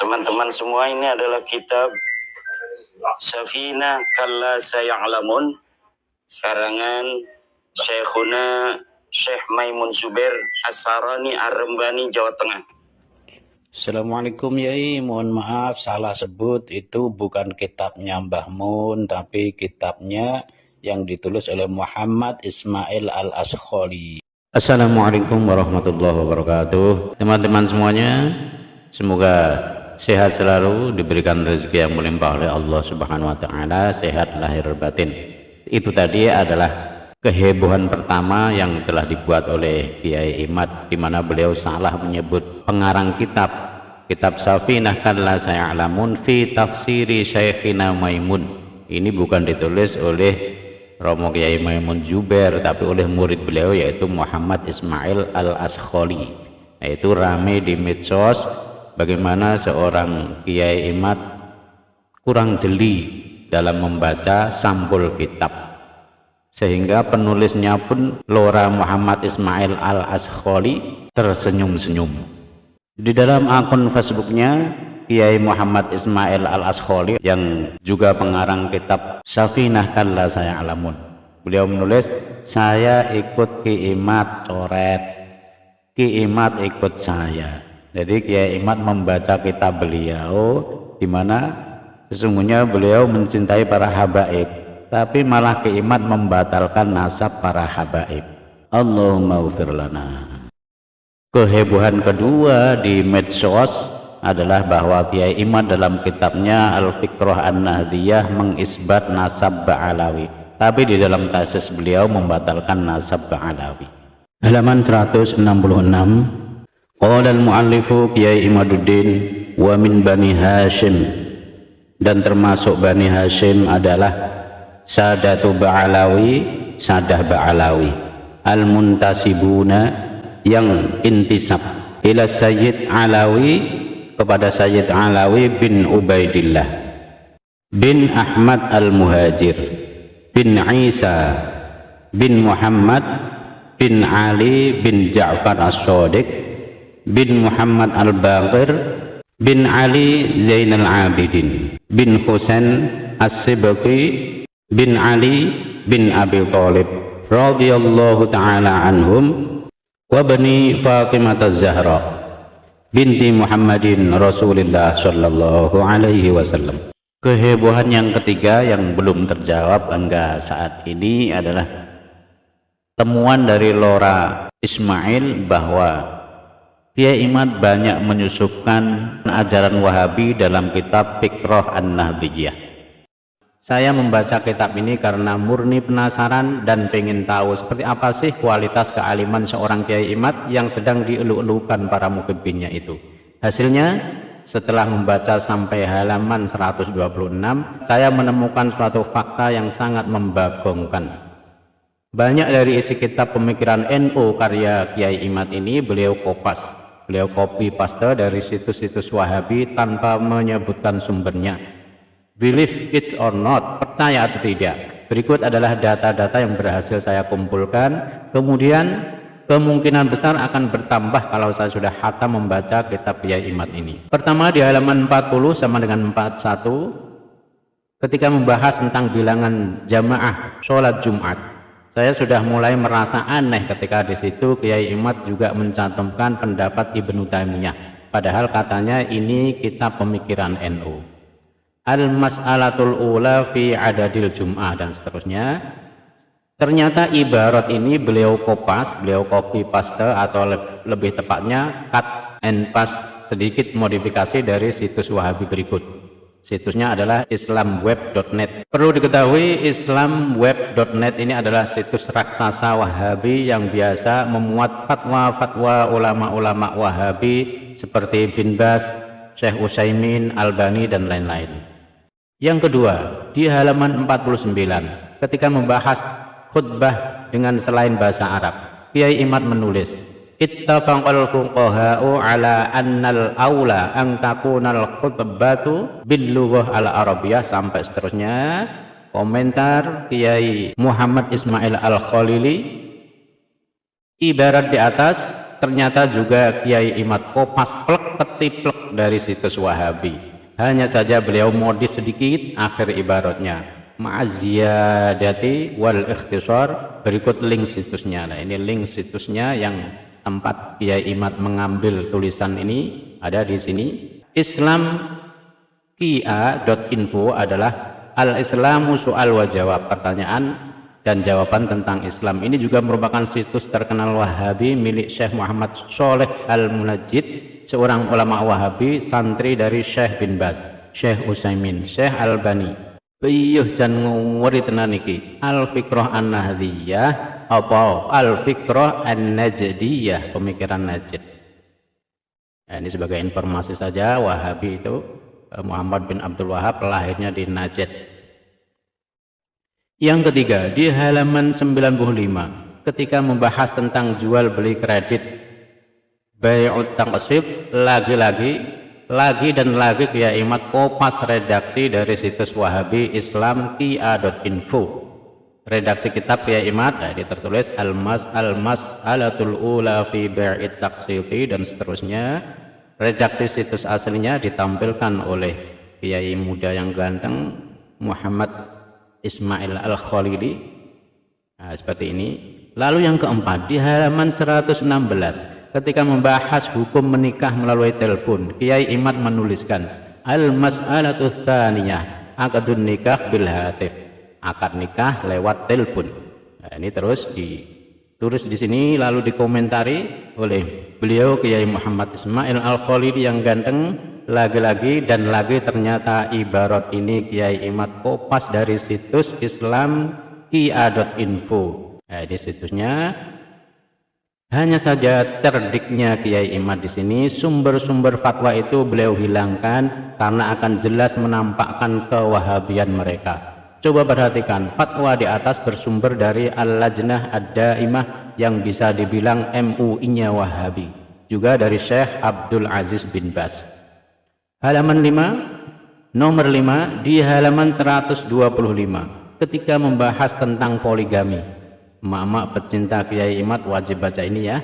Teman-teman semua, ini adalah kitab Safinah Kalla Saya'lamun, karangan Syekhuna Syekh Maimun Zubair As-Sarani Ar-Rembani, Jawa Tengah. Assalamualaikum Yai, mohon maaf salah sebut, itu bukan kitabnya Mbah Mun, tapi kitabnya yang ditulis oleh Muhammad Ismail Al-Askholi. Assalamualaikum warahmatullahi wabarakatuh. Teman-teman semuanya, semoga sehat selalu, diberikan rezeki yang melimpah oleh Allah Subhanahu wa Ta'ala, sehat lahir batin. Itu tadi adalah kehebohan pertama yang telah dibuat oleh Kiai Imad, di mana beliau salah menyebut pengarang kitab Safinah Kalla Saya'lamun fi tafsiri Syekhina Maimun. Ini bukan ditulis oleh Romo Kiai Maimun Zubair, tapi oleh murid beliau yaitu Muhammad Ismail Al-Askholi. Yaitu rame di medsos bagaimana seorang Kiai Imad kurang jeli dalam membaca sampul kitab, sehingga penulisnya pun Lora Muhammad Ismail Al-Askholi tersenyum-senyum. Di dalam akun Facebooknya Kiai Muhammad Ismail Al-Askholi, yang juga pengarang kitab Safinah Kalla Saya'lamun, beliau menulis, saya ikut Ki Imad coret, Ki Imad ikut saya. Jadi Kiai Imad membaca kitab beliau di mana sesungguhnya beliau mencintai para habaib, tapi malah Ki Imad membatalkan nasab para habaib. Allahumma ufir lana. Kehebohan kedua di medsos adalah bahwa Kiai Imad dalam kitabnya Al-Fiqrah An-Nahdiyah mengisbat nasab Ba'alawi, tapi di dalam tesis beliau membatalkan nasab Ba'alawi. Halaman 166, qala al-muallifu Kiai Imaduddin wa min Bani Hashim, dan termasuk Bani Hashim adalah Sadatu Ba'alawi, Sadah Ba'alawi, al-muntasibuna, yang intisab ila Sayyid Alawi, kepada Sayyid Alawi bin Ubaidillah bin Ahmad al-Muhajir bin Isa bin Muhammad bin Ali bin Ja'far as-Shadiq bin Muhammad al-Baqir bin Ali Zainal Abidin bin Husain as-Sibqi bin Ali bin Abi Thalib radhiyallahu ta'ala anhum wa bani Fatimah az-Zahra binti Muhammadin Rasulullah sallallahu alaihi wasallam. Kehebohan yang ketiga yang belum terjawab hingga saat ini adalah temuan dari Lora Ismail bahwa Kiai Imad banyak menyusupkan ajaran Wahabi dalam kitab Fiqrah An-Nahdiyah. Saya membaca kitab ini karena murni penasaran dan pengen tahu seperti apa sih kualitas kealiman seorang Kiai Imad yang sedang dielu-elukan para mukibbinnya itu. Hasilnya, setelah membaca sampai halaman 126, saya menemukan suatu fakta yang sangat membagongkan. Banyak dari isi kitab pemikiran NU karya Kiai Imad ini beliau copy paste dari situs-situs Wahabi tanpa menyebutkan sumbernya. Believe it or not, percaya atau tidak, berikut adalah data-data yang berhasil saya kumpulkan. Kemudian kemungkinan besar akan bertambah kalau saya sudah khatam membaca kitab Kiai Imad ini. Pertama, di halaman 40 sama dengan 41, ketika membahas tentang bilangan jamaah sholat Jumat, saya sudah mulai merasa aneh ketika di situ Kiai Imad juga mencantumkan pendapat Ibnu Taimiyah, padahal katanya ini kitab pemikiran NU. Al-mas'alatul ula fi adadil jum'ah dan seterusnya. Ternyata ibarat ini beliau copy paste, atau lebih tepatnya cut and paste, sedikit modifikasi dari situs Wahabi berikut. Situsnya adalah islamweb.net. Perlu diketahui, islamweb.net ini adalah situs raksasa Wahabi yang biasa memuat fatwa-fatwa ulama-ulama Wahabi seperti Bin Baz, Syekh Utsaimin, Albani, dan lain-lain. Yang kedua, di halaman 49, ketika membahas khutbah dengan selain bahasa Arab, Kiai Imad menulis, ittafaqal fuqaha'u ala annal aula an takunal khutbatu bil lughah al arabiyyah, sampai seterusnya. Komentar Kiai Muhammad Ismail Al-Khalili, ibarat di atas, ternyata juga Kiai Imad kopas plek ketiplek dari situs Wahabi. Hanya saja beliau modif sedikit akhir ibaratnya, ma'aziyadati wal ikhtisar. Berikut link situsnya. Nah, ini link situsnya yang tempat Kiai Imad mengambil tulisan ini ada di sini. Islamkia.info adalah al-islamu soal wa jawab, pertanyaan dan jawaban tentang Islam. Ini juga merupakan situs terkenal Wahabi milik Syekh Muhammad Sholeh Al-Munajjid, seorang ulama Wahabi, santri dari Syekh bin Baz, Syekh Utsaimin, Syekh Albani. Piyuh jan nguri tenan iki. Al-Fiqrah An-Nahdiyah apa Al-Fiqrah An-Najdiyah, pemikiran Najd. Nah, ini sebagai informasi saja, Wahabi itu Muhammad bin Abdul Wahab lahirnya di Najd. Yang ketiga, di halaman 95 ketika membahas tentang jual beli kredit bai'ut taqsib, lagi dan lagi Kiai Imad kopas redaksi dari situs Wahabi Islamkia.info. Redaksi kitab Kiai Imad, jadi tertulis al-mas'alatul ula fi bai'it taqsibi dan seterusnya. Redaksi situs aslinya ditampilkan oleh Kiai muda yang ganteng Muhammad Ismail Al-Khalili. Nah, seperti ini. Lalu yang keempat, di halaman 116 ketika membahas hukum menikah melalui telepon, Kiai Imad menuliskan al-mas'alatus tsaniyah aqdun nikah bil hatif, akad nikah lewat telepon. Nah, ini terus ditulis di sini lalu dikomentari oleh beliau Kiai Muhammad Ismail Al-Khalili yang ganteng. Lagi-lagi dan lagi ternyata ibarat ini Kiai Imad kopas dari situs Islamkia.info. Nah, di situsnya. Hanya saja cerdiknya Kiai Imad di sini, sumber-sumber fatwa itu beliau hilangkan karena akan jelas menampakkan kewahabian mereka. Coba perhatikan, fatwa di atas bersumber dari Al-Lajnah Ad-Daimah yang bisa dibilang MUI-nya Wahabi, juga dari Syekh Abdul Aziz bin Baz. Halaman 5, nomor 5 di halaman 125 ketika membahas tentang poligami. Emak-emak pecinta Kiai Imad wajib baca ini ya.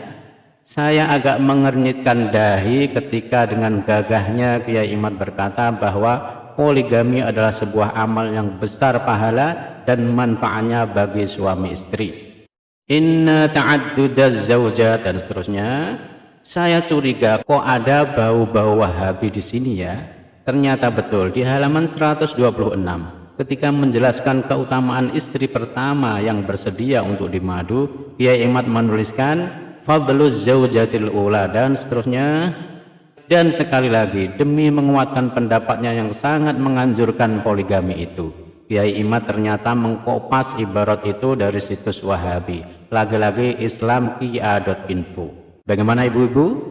Saya agak mengernyitkan dahi ketika dengan gagahnya Kiai Imad berkata bahwa poligami adalah sebuah amal yang besar pahala dan manfaatnya bagi suami istri. Inna ta'addudaz zawjat dan seterusnya. Saya curiga kok ada bau-bau Wahabi di sini ya. Ternyata betul di halaman 126 ketika menjelaskan keutamaan istri pertama yang bersedia untuk dimadu, Kiai Imad menuliskan fadluz zaujatil ula dan seterusnya. Dan sekali lagi demi menguatkan pendapatnya yang sangat menganjurkan poligami itu, Kiai Imad ternyata mengkopas ibarat itu dari situs Wahabi, lagi-lagi Islamkia.info. Bagaimana ibu-ibu?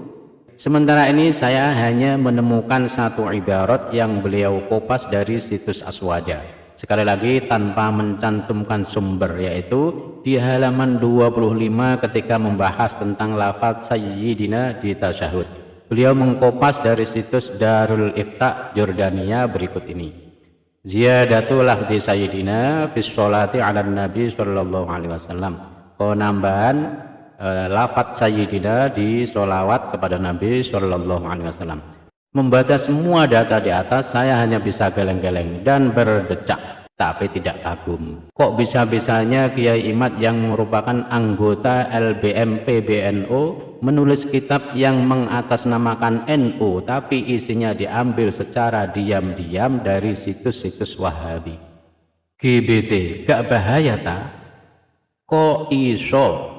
Sementara ini saya hanya menemukan satu ibarat yang beliau kopas dari situs Aswaja. Sekali lagi tanpa mencantumkan sumber, yaitu di halaman 25 ketika membahas tentang lafaz Sayyidina di tasyahud. Beliau mengkopas dari situs Darul Ifta Jordania berikut ini. Ziyadatu lafzi Sayyidina fi sholati ala Nabi sallallahu alaihi wasallam. Penambahan lafaz Sayyidina di sholawat kepada Nabi sallallahu alaihi wasallam. Membaca semua data di atas saya hanya bisa geleng-geleng dan berdecak, tapi tidak kagum. Kok bisa-bisanya Kiai Imad yang merupakan anggota LBM PBNU menulis kitab yang mengatasnamakan NU tapi isinya diambil secara diam-diam dari situs-situs Wahabi. GBT gak bahaya ta? Kok iso?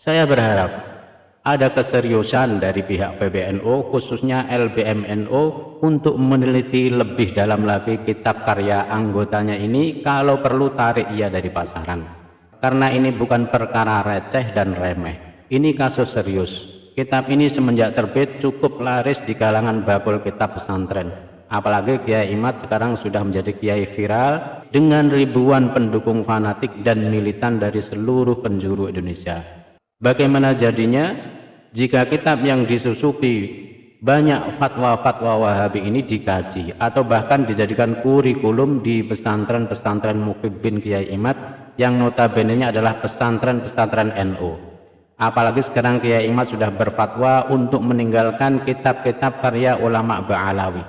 Saya berharap ada keseriusan dari pihak PBNU khususnya LBMNU untuk meneliti lebih dalam lagi kitab karya anggotanya ini, kalau perlu tarik ia dari pasaran. Karena ini bukan perkara receh dan remeh. Ini kasus serius. Kitab ini semenjak terbit cukup laris di kalangan bakul kitab pesantren. Apalagi Kiai Imad sekarang sudah menjadi kiai viral dengan ribuan pendukung fanatik dan militan dari seluruh penjuru Indonesia. Bagaimana jadinya jika kitab yang disusupi banyak fatwa-fatwa Wahabi ini dikaji atau bahkan dijadikan kurikulum di pesantren-pesantren Muqib bin Kiai Imad yang notabene-nya adalah pesantren-pesantren NU? Apalagi sekarang Kiai Imad sudah berfatwa untuk meninggalkan kitab-kitab karya ulama Ba'alawi.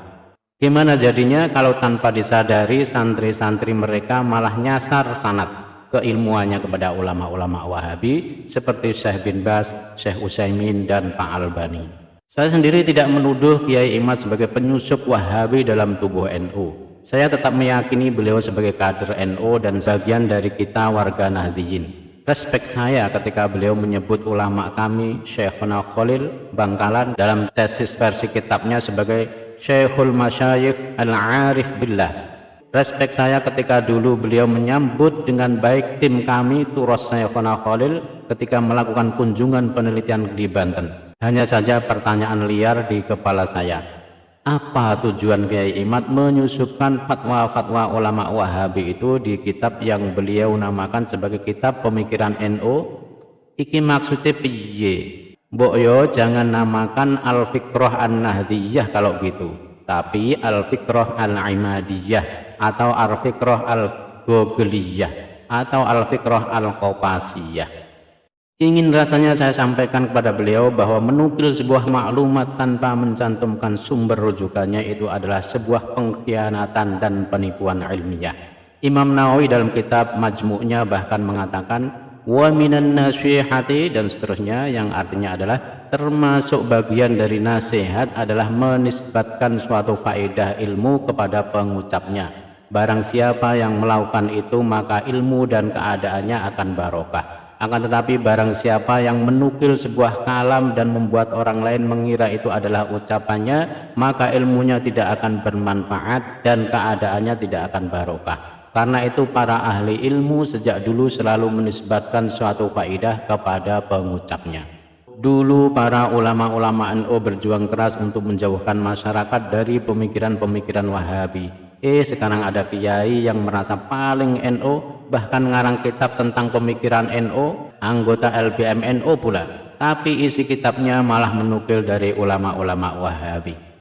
Gimana jadinya kalau tanpa disadari santri-santri mereka malah nyasar sanad keilmuannya kepada ulama-ulama Wahabi seperti Syekh bin Baz, Syekh Utsaimin, dan Pak Albani. Saya sendiri tidak menuduh Kiai Imad sebagai penyusup Wahabi dalam tubuh NU. Saya tetap meyakini beliau sebagai kader NU dan bagian dari kita warga Nahdliyin. Respek saya ketika beliau menyebut ulama kami Syekhuna Khalil Bangkalan dalam tesis versi kitabnya sebagai Syekhul Masyayikh Al-Arif Billah. Respek saya ketika dulu beliau menyambut dengan baik tim kami Turos Syekhuna Khalil ketika melakukan kunjungan penelitian di Banten. Hanya saja pertanyaan liar di kepala saya, apa tujuan Kiai Imad menyusupkan fatwa-fatwa ulama Wahabi itu di kitab yang beliau namakan sebagai kitab pemikiran NU? Iki maksudnya piye? Mbok yo jangan namakan Al-Fiqrah An-Nahdiyah kalau gitu, tapi Al-Fiqrah Al-Imadiyah atau Al-Fiqrah Al-Gogeliyah atau Al-Fiqrah Al-Qopasiyah. Ingin rasanya saya sampaikan kepada beliau bahwa menukil sebuah maklumat tanpa mencantumkan sumber rujukannya itu adalah sebuah pengkhianatan dan penipuan ilmiah. Imam Nawawi dalam kitab Majmu'nya bahkan mengatakan wa minan nasihati dan seterusnya, yang artinya adalah termasuk bagian dari nasihat adalah menisbatkan suatu faedah ilmu kepada pengucapnya. Barang siapa yang melakukan itu maka ilmu dan keadaannya akan barokah. Akan tetapi barang siapa yang menukil sebuah kalam dan membuat orang lain mengira itu adalah ucapannya, maka ilmunya tidak akan bermanfaat dan keadaannya tidak akan barokah. Karena itu para ahli ilmu sejak dulu selalu menisbatkan suatu faidah kepada pengucapnya. Dulu para ulama-ulama NU berjuang keras untuk menjauhkan masyarakat dari pemikiran-pemikiran Wahabi. Sekarang ada kiai yang merasa paling NU, bahkan ngarang kitab tentang pemikiran NU, anggota LBM NU pula, tapi isi kitabnya malah menukil dari ulama-ulama Wahabi.